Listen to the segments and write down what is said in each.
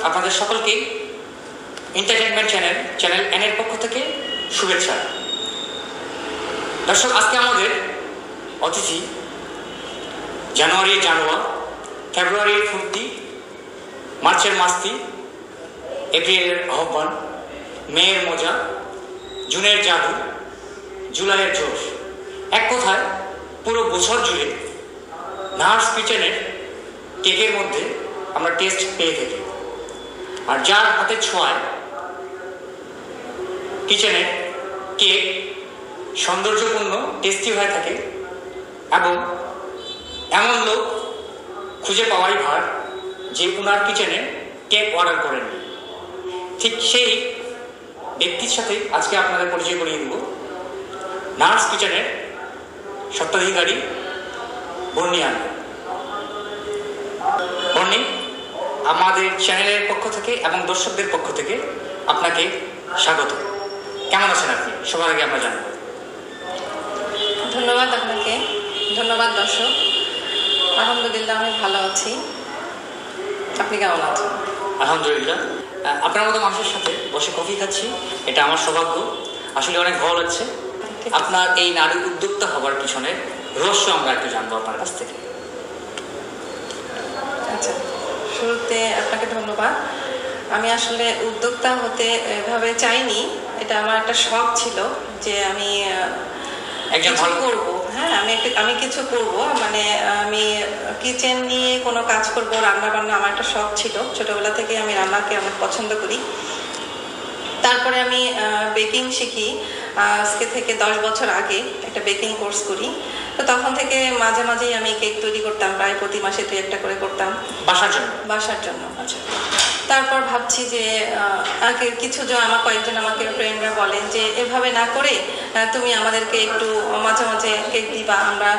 আপনাদের সকলকে entertainment channel N এর পক্ষ থেকে শুভেচ্ছা। দর্শক, আজকে আমাদের অতিথি জানুয়ারির জানোয়া, ফেব্রুয়ারির ফুর্তি, মার্চের মাস্তি, এপ্রিলের আহ্বান, মেয়ের মজা, জুনের জাদু, জুলাইয়ের জোশ। এক কথায় পুরো বছর জুড়ে নার্স কিচেনের কেকের মধ্যে আমরা টেস্ট পেয়ে থাকি। আর যার হাতের ছোঁয়ায় কিচেনের কেক সৌন্দর্যপূর্ণ, টেস্টি হয়ে থাকে এবং এমন লোক খুঁজে পাওয়াই ভার যে ওনার কিচেনে কেক অর্ডার করেন। ঠিক সেই ব্যক্তির সাথে আজকে আপনাদের পরিচয় করিয়ে দেব নার্স কিচেনের স্বত্বাধিকারী বর্ণি আন। বর্ণি, আমাদের চ্যানেলের পক্ষ থেকে এবং দর্শকদের পক্ষ থেকে আপনাকে স্বাগত। কেমন আছেন আপনি? সবার আগে আমরা জানব। ধন্যবাদ আপনাকে, ধন্যবাদ দর্শক। আলহামদুলিল্লাহ আমি ভালো আছি। আপনি কেমন আছেন? আলহামদুলিল্লাহ। আপনার মতো মানুষের সাথে বসে কফি খাচ্ছি, এটা আমার সৌভাগ্য। আসলে অনেক ভালো লাগছে। আপনার এই নারী উদ্যোক্তা হবার পিছনে রহস্য আমরা একটু জানবো আপনার কাছ থেকে। আচ্ছা, শুরুতে আপনাকে ধন্যবাদ। আমি আসলে উদ্যোক্তা হতে এভাবে চাইনি, এটা আমার একটা শখ ছিল যে আমি কিছু করবো। হ্যাঁ, আমি কিছু করব, মানে আমি কিচেন নিয়ে কোনো কাজ করব, রান্না বান্না আমার একটা শখ ছিল। ছোটবেলা থেকে আমি রান্নাকে অনেক পছন্দ করি। তারপরে আমি বেকিং শিখি। আজকে থেকে 10 বছর আগে একটা বেকিং কোর্স করি। তো তখন থেকে মাঝে মাঝেই আমি কেক তৈরি করতাম, প্রায় প্রতি মাসে 2-1টা করে করতাম বাসার জন্য। আচ্ছা। তারপর ভাবছি যে আমার কয়েকজন আমাকে ফ্রেন্ডরা বলেন যে এভাবে না করে তুমি আমাদেরকে একটু মাঝে মাঝে কেক দিবা, আমরা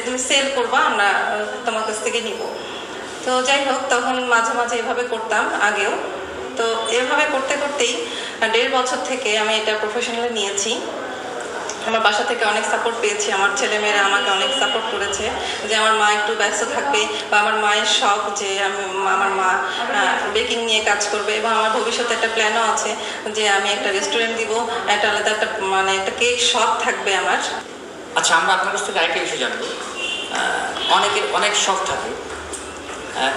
তুমি সেল করবা, আমরা তোমার কাছ থেকে নিব। তো যাই হোক, তখন মাঝে মাঝে এভাবে করতাম আগেও। তো এভাবে করতে করতেই 1.5 বছর থেকে আমি এটা প্রফেশনালি নিয়েছি। আমার বাসা থেকে অনেক সাপোর্ট পেয়েছি, আমার ছেলেমেয়েরা আমাকে অনেক সাপোর্ট করেছে যে আমার মা একটু ব্যস্ত থাকবে, বা আমার মায়ের শখ যে আমার মা বেকিং নিয়ে কাজ করবে, এবং আমার ভবিষ্যতে একটা প্ল্যানও আছে যে আমি একটা রেস্টুরেন্ট দিব, একটা আলাদা একটা কেক শপ থাকবে আমার। আচ্ছা, আমরা আপনার কাছ থেকে আরেকটা বিষয় জানবো। অনেকের অনেক শখ থাকে,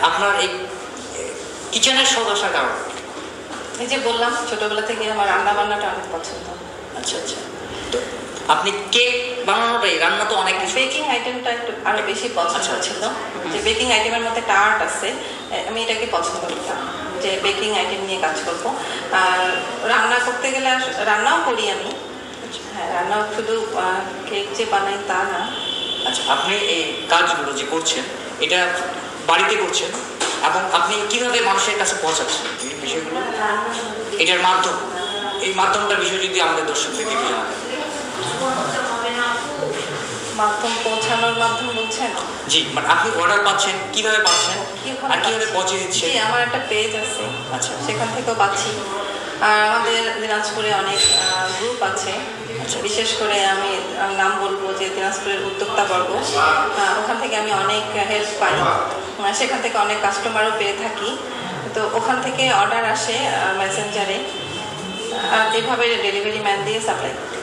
আপনার এই কিচেনের শখ আসার কারণ? এই যে বললাম, ছোটবেলা থেকে আমার রান্না বান্নাটা অনেক পছন্দ। আচ্ছা আচ্ছা, তো আপনি কেক বানানোটাই, রান্না তো অনেক কিছু, বেকিং আইটেমটা একটু আরো বেশি পছন্দ ছিল। যে বেকিং আইটেমের মধ্যে একটা আর্ট আছে, আমি এটাকে পছন্দ করতাম যে বেকিং আইটেম নিয়ে কাজ করবো। আর রান্না করতে গেলে রান্নাও করি আমি। হ্যাঁ, রান্নাও শুধু কেক যে বানাই তা না। আচ্ছা, আপনি এই কাজগুলো যে করছেন, এটা বাড়িতে করছেন এবং আপনি কিভাবে মানুষের কাছে পৌঁছাচ্ছেন এই বিষয়গুলো, এটার মাধ্যম, এই মাধ্যমটার বিষয় যদি আমাদের দর্শকদেরকে একটু জানাতেন। মাধ্যম পৌঁছানোর মাধ্যম বলছেন? জি, মানে আপনি অর্ডার পাচ্ছেন, কিভাবে পাচ্ছেন আর কিভাবে পৌঁছে দিচ্ছেন? আমার একটা পেজ আছে, আচ্ছা, সেখান থেকেও পাচ্ছি। আর আমাদের দিনাজপুরে অনেক গ্রুপ আছে। বিশেষ করে আমি নাম বলবো যে দিনাজপুরের উদ্যোক্তা বর্গ, ওখান থেকে আমি অনেক হেল্প পাই, সেখান থেকে অনেক কাস্টমারও পেয়ে থাকি। তো ওখান থেকে অর্ডার আসে মেসেঞ্জারে, আর এভাবে ডেলিভারি ম্যান দিয়ে সাপ্লাই করি।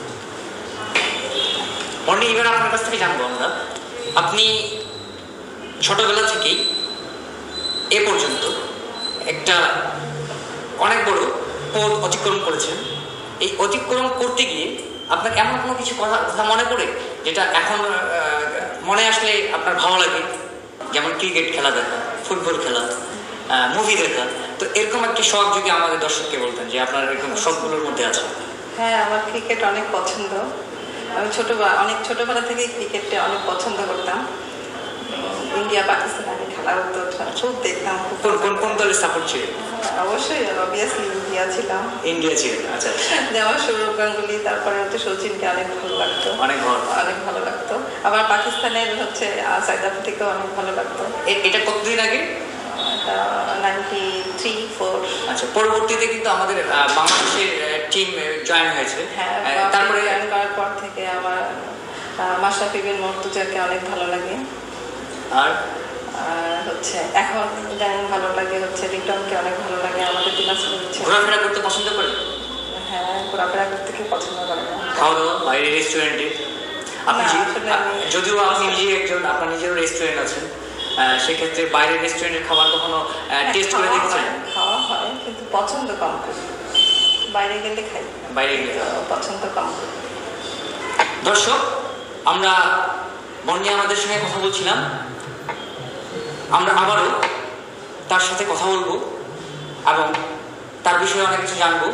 বর্ণি, এবার আপনার কাছ থেকে জানবো আমরা, আপনি ছোটবেলা থেকেই এ পর্যন্ত একটা অনেক বড় পথ অতিক্রম করেছেন। এই অতিক্রম করতে গিয়ে আপনার এমন কোনো কিছু কথা মনে পড়ে যেটা এখন মনে আসলে আপনার ভালো লাগে? যেমন ক্রিকেট খেলা দেখা, ফুটবল খেলা, মুভি দেখা। তো এরকম একটা শখ যদি আমাদের দর্শককে বলতেন যে আপনার এরকম শখগুলোর মধ্যে আছে। হ্যাঁ, আমার ক্রিকেট অনেক পছন্দ। আমি অনেক ছোটবেলা থেকে ক্রিকেটে অনেক পছন্দ করতাম। ইন্ডিয়া পাকিস্তান আমি খেলা হতো, খুব দেখতাম। কোন দলের সাপোর্ট ছিল? অবশ্যই অবভিয়াসলি ইন্ডিয়া ছিলাম। ইন্ডিয়া ছিল, আচ্ছা। যেমন সৌরভ গাঙ্গুলি, তারপরে হচ্ছে সচিনকে অনেক ভালো লাগতো, অনেক ভালো লাগতো। আবার পাকিস্তানের হচ্ছে সাউথ আফ্রিকাও অনেক ভালো লাগতো। এটা কতদিন আগে? 93-4। আচ্ছা, পরবর্তীতে কিন্তু আমাদের বাংলাদেশের টিম জয়েন হয়েছে। হ্যাঁ, তারপরে জয়েন করার পর থেকে আমার মাশরাফি বিন মর্তুজাকে অনেক ভালো লাগে। আর আর হচ্ছে এখন ইদানিং ভালো লাগে হচ্ছে রিটার্নকে অনেক ভালো লাগে আমাদের দিনাজপুর হচ্ছে। ঘোরাফেরা করতে পছন্দ করেন? হ্যাঁ, ঘোরাফেরা করতে কি পছন্দ করে না। খাওয়া দাওয়া বাইরে রেস্টুরেন্টে? আপনি না, আসলে যদিও আপনি নিজে একজন, আপনার নিজেরও রেস্টুরেন্ট আছেন, সেক্ষেত্রে বাইরের রেস্টুরেন্টের খাবার কখনো টেস্ট করে দেখেছেন? খাওয়া হয় কিন্তু পছন্দ কম করি। বাইরে গেলে খাই, বাইরে গেলে পছন্দ কম করি। দর্শক, আমরা বন্যা আমাদের সঙ্গে কথা বলছিলাম, আমরা আবারও তার সাথে কথা বলবো এবং তার বিষয়ে অনেক কিছু জানবো।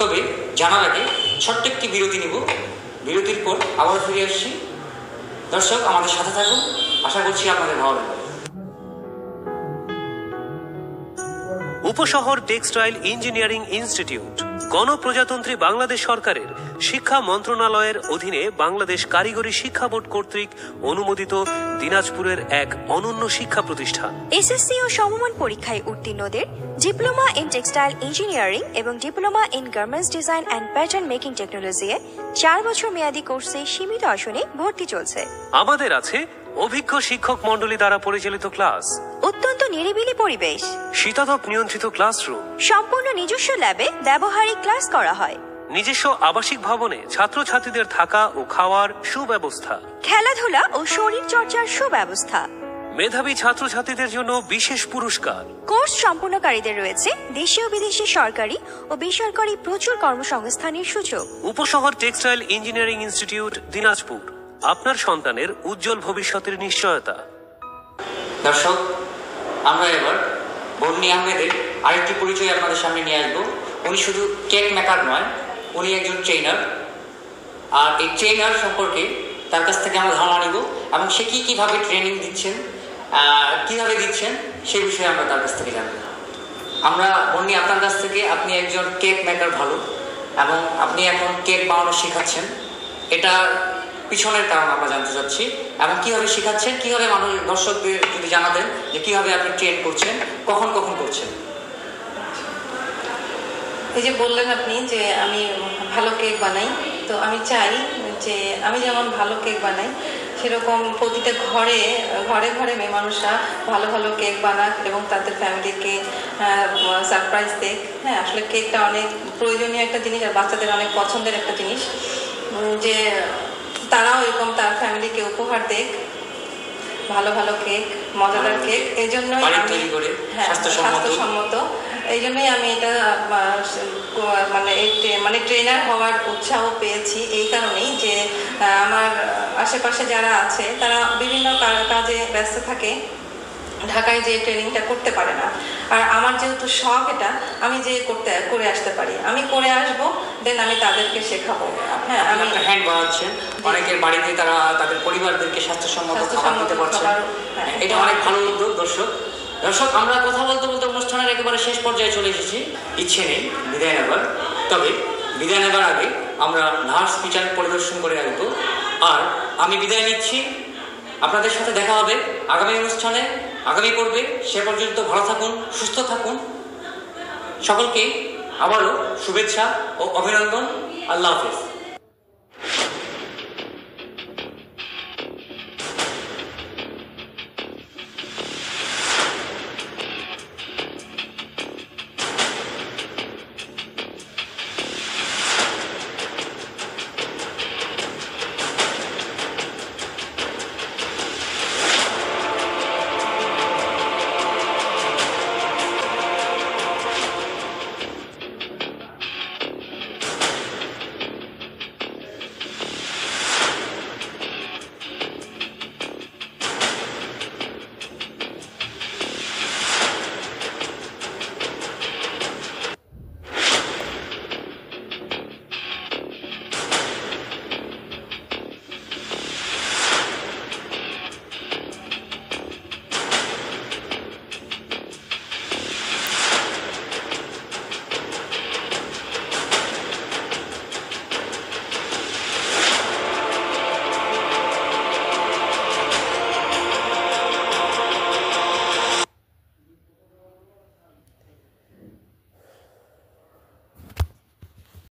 তবে জানার আগে ছোট্ট একটি বিরতি নিব, বিরতির পর আবার ফিরে আসছি। দর্শক, আমাদের সাথে থাকুন, আশা করছি আপনাদের ভালো লাগবে। উপশহর টেক্সটাইল ইঞ্জিনিয়ারিং ইনস্টিটিউট গণপ্রজাতন্ত্রী বাংলাদেশ সরকারের শিক্ষা মন্ত্রণালয়ের অধীনে বাংলাদেশ কারিগরি শিক্ষা বোর্ড কর্তৃক অনুমোদিত দিনাজপুরের এক অনন্য শিক্ষা প্রতিষ্ঠান। এসএসসি ও সমমান পরীক্ষায় উত্তীর্ণদের ডিপ্লোমা ইন টেক্সটাইল ইঞ্জিনিয়ারিং এবং diploma in garments design and pattern making technology 4 বছর মেয়াদী কোর্সে সীমিত আসনে ভর্তি চলছে। আমাদের আছে অভিজ্ঞ শিক্ষক মণ্ডলী দ্বারা পরিচালিত ক্লাস, অত্যন্ত নিরিবিলি পরিবেশ, শীতাতপ নিয়ন্ত্রিত ক্লাসরুম, সম্পূর্ণ নিজস্ব ল্যাবে ব্যবহারিক ক্লাস করা হয়, নিজস্ব আবাসিক ভবনে ছাত্রছাত্রীদের থাকা ও খাওয়ার সুব্যবস্থা, খেলাধুলা ও শরীর চর্চার সুব্যবস্থা, মেধাবী ছাত্রছাত্রীদের জন্য বিশেষ পুরস্কার। কোর্স সম্পূর্ণকারীদের রয়েছে দেশীয় বিদেশি সরকারি ও বেসরকারি প্রচুর কর্মসংস্থানের সুযোগ। উপশহর টেক্সটাইল ইঞ্জিনিয়ারিং ইনস্টিটিউট দিনাজপুর, আপনার সন্তানের উজ্জ্বল ভবিষ্যতের নিশ্চয়তা। দর্শক, আমরা এবার বন্নি আহমেদের আরেকটি পরিচয় আপনাদের সামনে নিয়ে আসবো। উনি শুধু কেক মেকার নয়, উনি একজন ট্রেনার। আর এই ট্রেনার সম্পর্কে তার কাছ থেকে আমরা ধারণা নিব এবং সে কীভাবে ট্রেনিং দিচ্ছেন, কীভাবে দিচ্ছেন সেই বিষয়ে আমরা তার কাছ থেকে জানবো। আমরা বন্নি, আপনার কাছ থেকে, আপনি একজন কেক মেকার ভালো এবং আপনি এখন কেক বানানো শেখাচ্ছেন, এটা পিছনের কারণ আমরা জানতে চাচ্ছি এবং কীভাবে শেখাচ্ছেন, কীভাবে মানুষ দর্শকদের যদি জানাতেন যে কীভাবে আপনি ট্রেন করছেন, কখন কখন করছেন। এই যে বললেন আপনি যে আমি ভালো কেক বানাই, তো আমি চাই যে আমি যেমন ভালো কেক বানাই সেরকম প্রতিটা ঘরে ঘরে ঘরে মেয়ে মানুষরা ভালো ভালো কেক বানাক এবং তাদের ফ্যামিলিকে সারপ্রাইজ দেখ। হ্যাঁ, আসলে কেকটা অনেক প্রয়োজনীয় একটা জিনিস আর বাচ্চাদের অনেক পছন্দের একটা জিনিস, যে তারাও এরকম তার ফ্যামিলিকে উপহার দেক ভালো ভালো কেক, মজাদার কেক। এই জন্যই স্বাস্থ্যসম্মত, এই জন্যই আমি এটা মানে ট্রেনার হওয়ার উৎসাহ পেয়েছি এই কারণেই যে আমার আশেপাশে যারা আছে তারা বিভিন্ন কাজে ব্যস্ত থাকে, ঢাকায় যে ট্রেনিংটা করতে পারে না। আর আমার যেহেতু শখ এটা, আমি যে করে আসতে পারি, আমি করে আসবো, দেন আমি তাদেরকে শেখাবো। হ্যাঁ, আমি হ্যান্ড বানাচ্ছেন, অনেকের বাড়িতে তারা তাদের পরিবারদেরকে স্বাস্থ্যসম্মত খাবার দিতে পারছেন, এটা অনেক ভালো উদ্যোগ। দর্শক, আমরা কথা বলতে বলতে অনুষ্ঠানের একেবারে শেষ পর্যায়ে চলে এসেছি। ইচ্ছে নেই বিদায় নেবার, তবে বিদায় নেবার আগে আমরা নার্স পিচার পরিদর্শন করে আসবো। আর আমি বিদায় নিচ্ছি, আপনাদের সাথে দেখা হবে আগামী অনুষ্ঠানে, আগামী পর্বে। সে পর্যন্ত ভালো থাকুন, সুস্থ থাকুন। সকলকে আবারও শুভেচ্ছা ও অভিনন্দন। আল্লাহ হাফেজ।